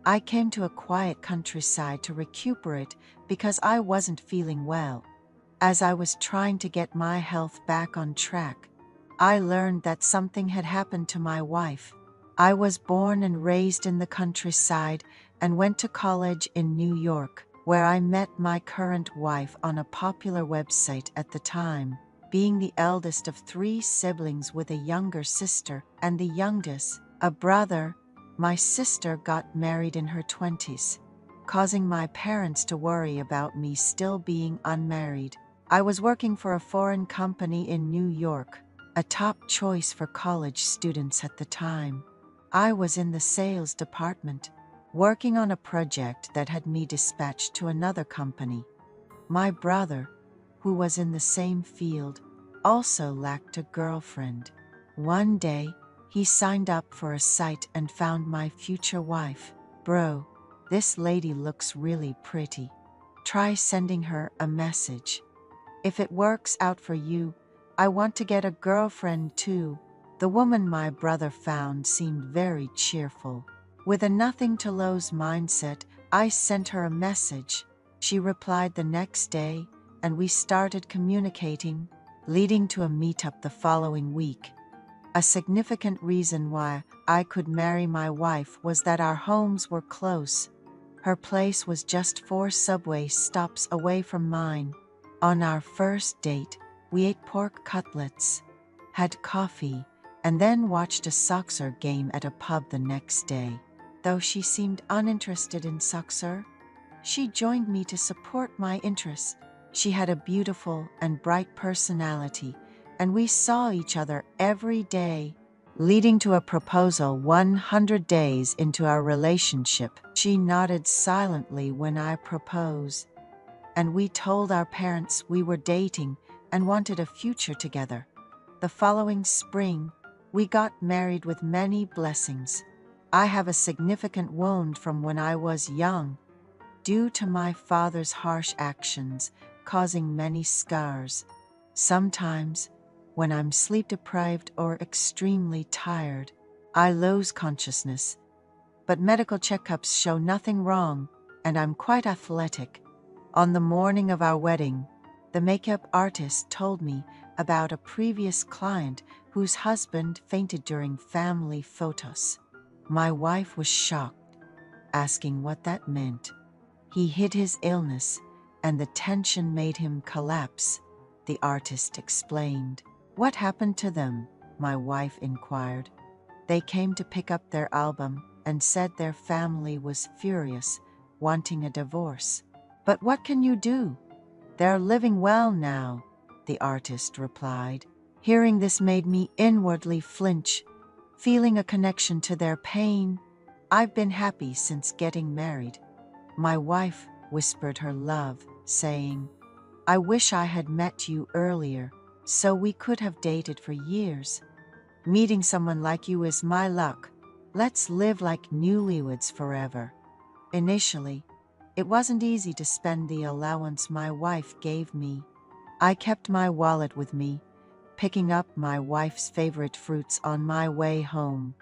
I came to a quiet countryside to recuperate because I wasn't feeling well. As I was trying to get my health back on track, I learned that something had happened to my wife. I was born and raised in the countryside and went to college in New York, where I met my current wife on a popular website at the time. Being the eldest of 3 siblings with a younger sister and the youngest, a brother, my sister got married in her 20s, causing my parents to worry about me still being unmarried. I was working for a foreign company in New York, a top choice for college students at the time. I was in the sales department, working on a project that had me dispatched to another company. My brother, who was in the same field, also lacked a girlfriend. One day, he signed up for a site and found my future wife. "Bro, this lady looks really pretty. Try sending her a message. If it works out for you, I want to get a girlfriend too." The woman my brother found seemed very cheerful. With a nothing-to-lose mindset, I sent her a message. She replied the next day, and we started communicating, leading to a meetup the following week. A significant reason why I could marry my wife was that our homes were close. Her place was just 4 subway stops away from mine. On our first date, we ate pork cutlets, had coffee, and then watched a soccer game at a pub the next day. Though she seemed uninterested in soccer, she joined me to support my interests. She had a beautiful and bright personality, and we saw each other every day, leading to a proposal 100 days into our relationship. She nodded silently when I proposed, and we told our parents we were dating and wanted a future together. The following spring, we got married with many blessings. I have a significant wound from when I was young, due to my father's harsh actions, causing many scars. Sometimes, when I'm sleep-deprived or extremely tired, I lose consciousness. But medical checkups show nothing wrong, and I'm quite athletic. On the morning of our wedding, the makeup artist told me about a previous client whose husband fainted during family photos. My wife was shocked, asking what that meant. He hid his illness, and the tension made him collapse, the artist explained. "What happened to them?" my wife inquired. "They came to pick up their album and said their family was furious, wanting a divorce. But what can you do? They're living well now," the artist replied. Hearing this made me inwardly flinch, feeling a connection to their pain. "I've been happy since getting married." My wife whispered her love, saying, "I wish I had met you earlier, so we could have dated for years. Meeting someone like you is my luck. Let's live like newlyweds forever." Initially, it wasn't easy to spend the allowance my wife gave me. I kept my wallet with me, picking up my wife's favorite fruits on my way home.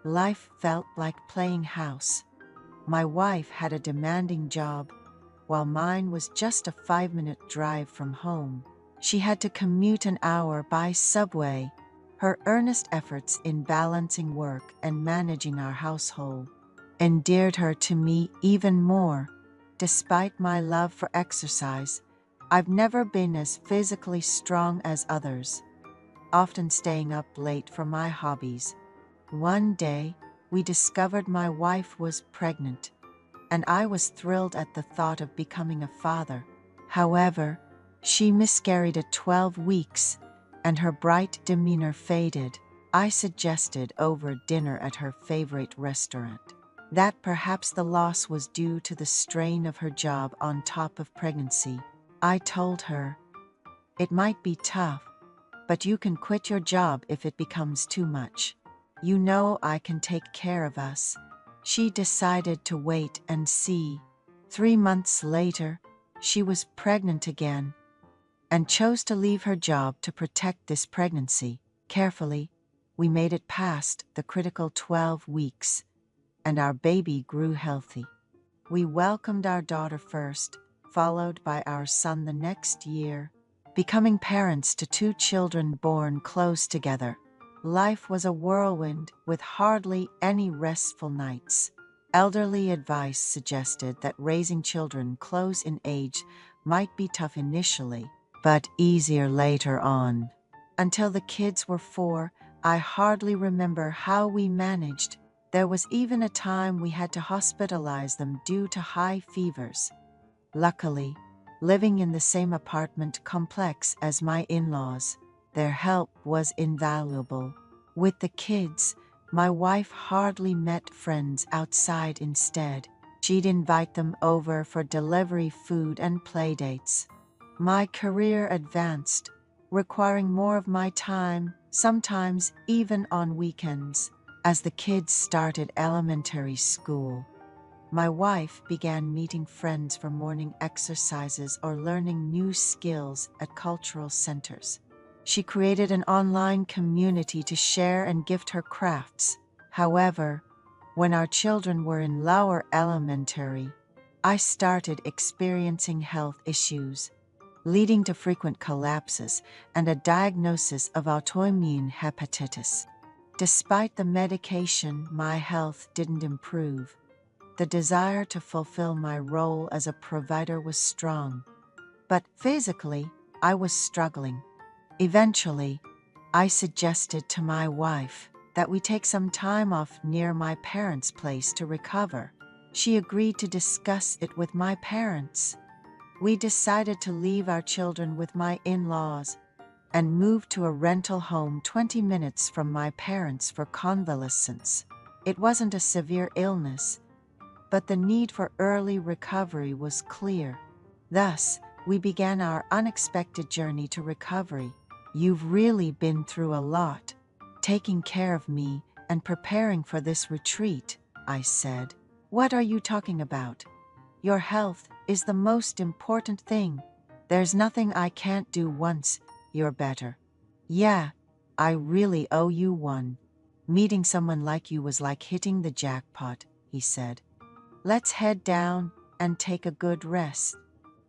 Life felt like playing house. My wife had a demanding job, while mine was just a 5-minute drive from home. She had to commute an hour by subway. Her earnest efforts in balancing work and managing our household endeared her to me even more. Despite my love for exercise, I've never been as physically strong as others, often staying up late for my hobbies. One day, we discovered my wife was pregnant, and I was thrilled at the thought of becoming a father. However, she miscarried at 12 weeks, and her bright demeanor faded. I suggested over dinner at her favorite restaurant that perhaps the loss was due to the strain of her job on top of pregnancy. I told her, "It might be tough, but you can quit your job if it becomes too much. You know I can take care of us." She decided to wait and see. 3 months later, she was pregnant again and chose to leave her job to protect this pregnancy. Carefully, we made it past the critical 12 weeks. and our baby grew healthy. We welcomed our daughter first, followed by our son the next year, becoming parents to two children born close together. Life was a whirlwind with hardly any restful nights. Elderly advice suggested that raising children close in age might be tough initially, but easier later on. Until the kids were 4, I hardly remember how we managed. There was even a time we had to hospitalize them due to high fevers. Luckily, living in the same apartment complex as my in-laws, their help was invaluable. With the kids, my wife hardly met friends outside instead. She'd invite them over for delivery food and playdates. My career advanced, requiring more of my time, sometimes even on weekends. As the kids started elementary school, my wife began meeting friends for morning exercises or learning new skills at cultural centers. She created an online community to share and gift her crafts. However, when our children were in lower elementary, I started experiencing health issues, leading to frequent collapses and a diagnosis of autoimmune hepatitis. Despite the medication, my health didn't improve. The desire to fulfill my role as a provider was strong, but physically, I was struggling. Eventually, I suggested to my wife that we take some time off near my parents' place to recover. She agreed to discuss it with my parents. We decided to leave our children with my in-laws and moved to a rental home 20 minutes from my parents for convalescence. It wasn't a severe illness, but the need for early recovery was clear. Thus, we began our unexpected journey to recovery. You've really been through a lot, taking care of me and preparing for this retreat, I said. What are you talking about? Your health is the most important thing. There's nothing I can't do once you're better. Yeah, I really owe you one. Meeting someone like you was like hitting the jackpot, he said. Let's head down and take a good rest.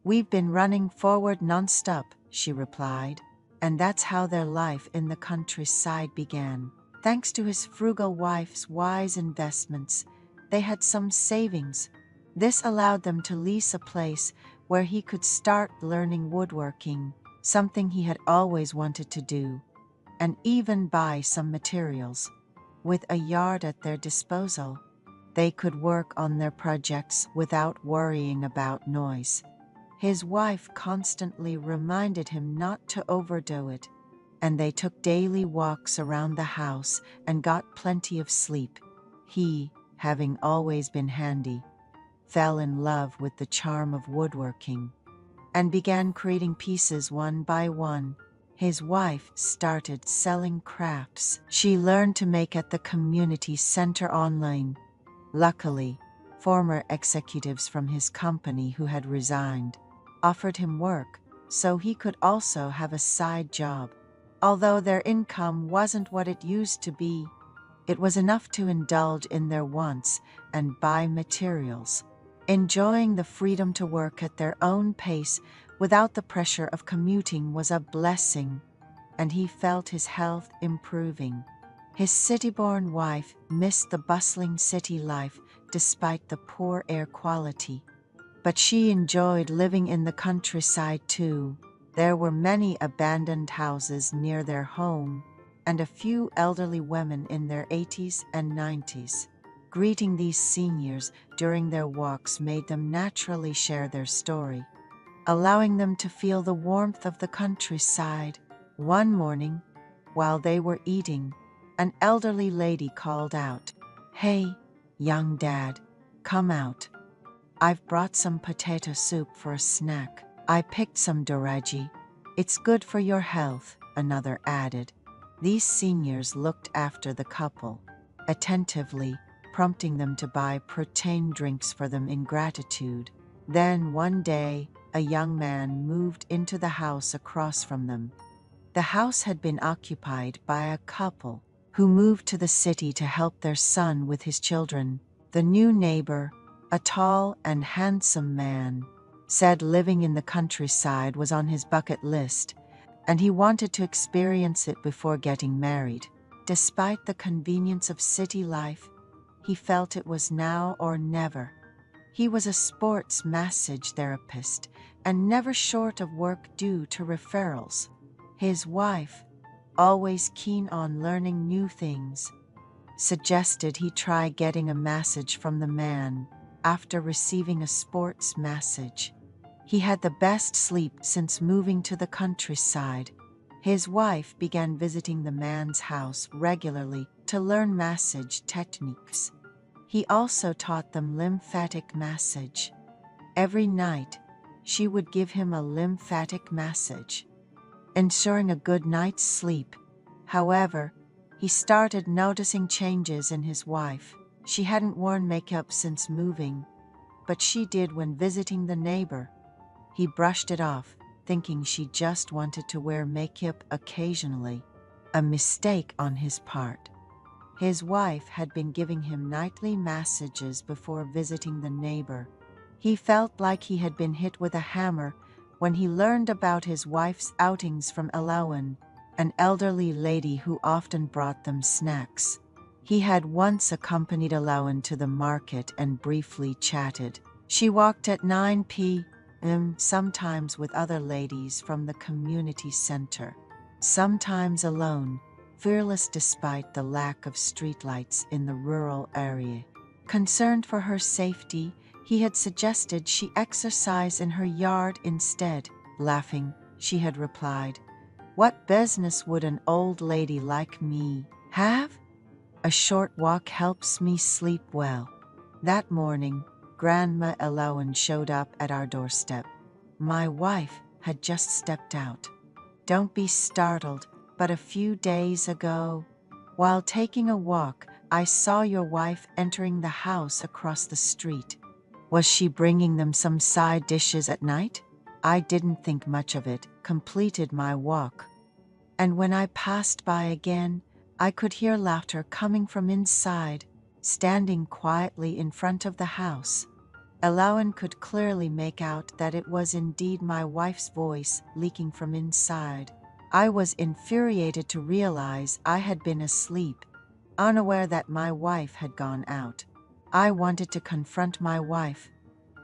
We've been running forward nonstop, she replied, and that's how their life in the countryside began. Thanks to his frugal wife's wise investments, they had some savings. This allowed them to lease a place where he could start learning woodworking, something he had always wanted to do, and even buy some materials. With a yard at their disposal, they could work on their projects without worrying about noise. His wife constantly reminded him not to overdo it, and they took daily walks around the house and got plenty of sleep. He, having always been handy, fell in love with the charm of woodworking and began creating pieces one by one. His wife started selling crafts she learned to make at the community center online. Luckily, former executives from his company who had resigned offered him work so he could also have a side job. Although their income wasn't what it used to be, it was enough to indulge in their wants and buy materials. Enjoying the freedom to work at their own pace without the pressure of commuting was a blessing, and he felt his health improving. His city-born wife missed the bustling city life despite the poor air quality, but she enjoyed living in the countryside too. There were many abandoned houses near their home, and a few elderly women in their 80s and 90s. Greeting these seniors during their walks made them naturally share their story, allowing them to feel the warmth of the countryside. One morning, while they were eating, an elderly lady called out, "Hey, young dad, come out. I've brought some potato soup for a snack. I picked some doragi. It's good for your health," another added. These seniors looked after the couple, attentively, prompting them to buy protein drinks for them in gratitude. Then one day, a young man moved into the house across from them. The house had been occupied by a couple who moved to the city to help their son with his children. The new neighbor, a tall and handsome man, said living in the countryside was on his bucket list, and he wanted to experience it before getting married. Despite the convenience of city life, he felt it was now or never. He was a sports massage therapist and never short of work due to referrals. His wife, always keen on learning new things, suggested he try getting a massage from the man after receiving a sports massage. He had the best sleep since moving to the countryside. His wife began visiting the man's house regularly to learn massage techniques. He also taught them lymphatic massage. Every night, she would give him a lymphatic massage, ensuring a good night's sleep. However, he started noticing changes in his wife. She hadn't worn makeup since moving, but she did when visiting the neighbor. He brushed it off, thinking she just wanted to wear makeup occasionally, a mistake on his part. His wife had been giving him nightly massages before visiting the neighbor. He felt like he had been hit with a hammer when he learned about his wife's outings from Elawan, an elderly lady who often brought them snacks. He had once accompanied Elawan to the market and briefly chatted. She walked at 9 p.m., sometimes with other ladies from the community center, sometimes alone, fearless despite the lack of streetlights in the rural area. Concerned for her safety, he had suggested she exercise in her yard instead. Laughing, she had replied, "What business would an old lady like me have? A short walk helps me sleep well." That morning, Grandma Elawan showed up at our doorstep. "My wife had just stepped out. Don't be startled, but a few days ago, while taking a walk, I saw your wife entering the house across the street. Was she bringing them some side dishes at night?" I didn't think much of it, completed my walk. And when I passed by again, I could hear laughter coming from inside, standing quietly in front of the house. Elawan could clearly make out that it was indeed my wife's voice leaking from inside. I was infuriated to realize I had been asleep, unaware that my wife had gone out. I wanted to confront my wife,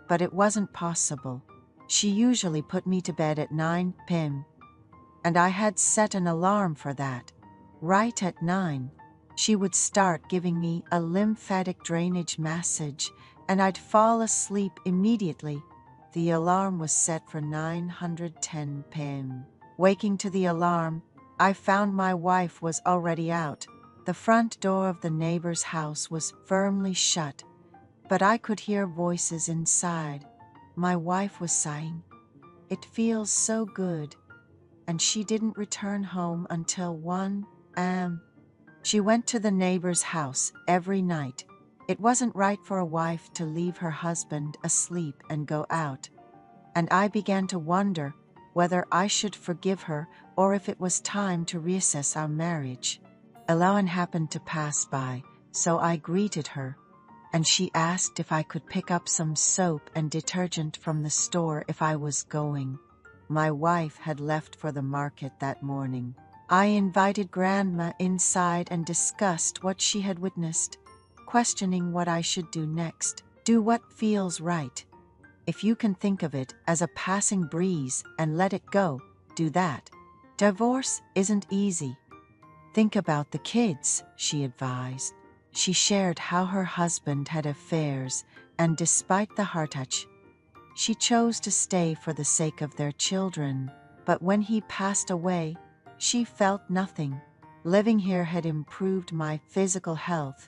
but it wasn't possible. She usually put me to bed at 9 p.m., and I had set an alarm for that. Right at 9, she would start giving me a lymphatic drainage massage, and I'd fall asleep immediately. The alarm was set for 9:10 p.m. Waking to the alarm, I found my wife was already out. The front door of the neighbor's house was firmly shut, but I could hear voices inside. My wife was sighing, "It feels so good," and she didn't return home until 1 a.m. She went to the neighbor's house every night. It wasn't right for a wife to leave her husband asleep and go out, and I began to wonder whether I should forgive her or if it was time to reassess our marriage. Elawan happened to pass by, so I greeted her, and she asked if I could pick up some soap and detergent from the store if I was going. My wife had left for the market that morning. I invited Grandma inside and discussed what she had witnessed, questioning what I should do next. Do what feels right. If you can think of it as a passing breeze and let it go, do that. Divorce isn't easy. Think about the kids, she advised. She shared how her husband had affairs, and despite the heart touch, she chose to stay for the sake of their children. But when he passed away, she felt nothing. Living here had improved my physical health,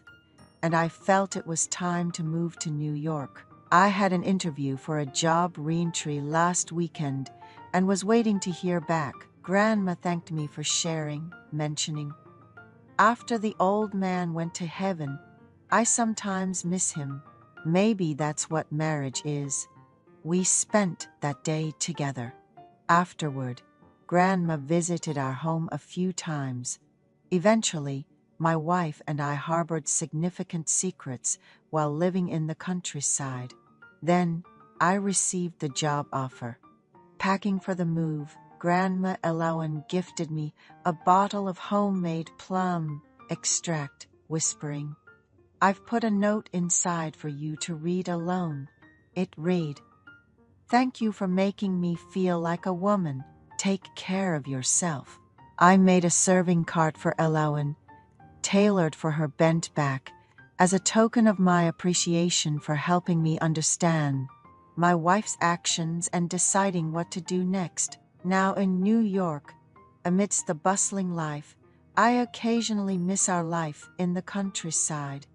and I felt it was time to move to New York. I had an interview for a job reentry last weekend and was waiting to hear back. Grandma thanked me for sharing, mentioning, "After the old man went to heaven, I sometimes miss him. Maybe that's what marriage is." We spent that day together. Afterward, Grandma visited our home a few times. Eventually, My wife and I harbored significant secrets while living in the countryside. Then, I received the job offer. Packing for the move, Grandma Elowen gifted me a bottle of homemade plum extract, whispering, "I've put a note inside for you to read alone." It read, "Thank you for making me feel like a woman. Take care of yourself." I made a serving cart for Elowen, tailored for her bent back, as a token of my appreciation for helping me understand my wife's actions and deciding what to do next. Now in New York, amidst the bustling life, I occasionally miss our life in the countryside.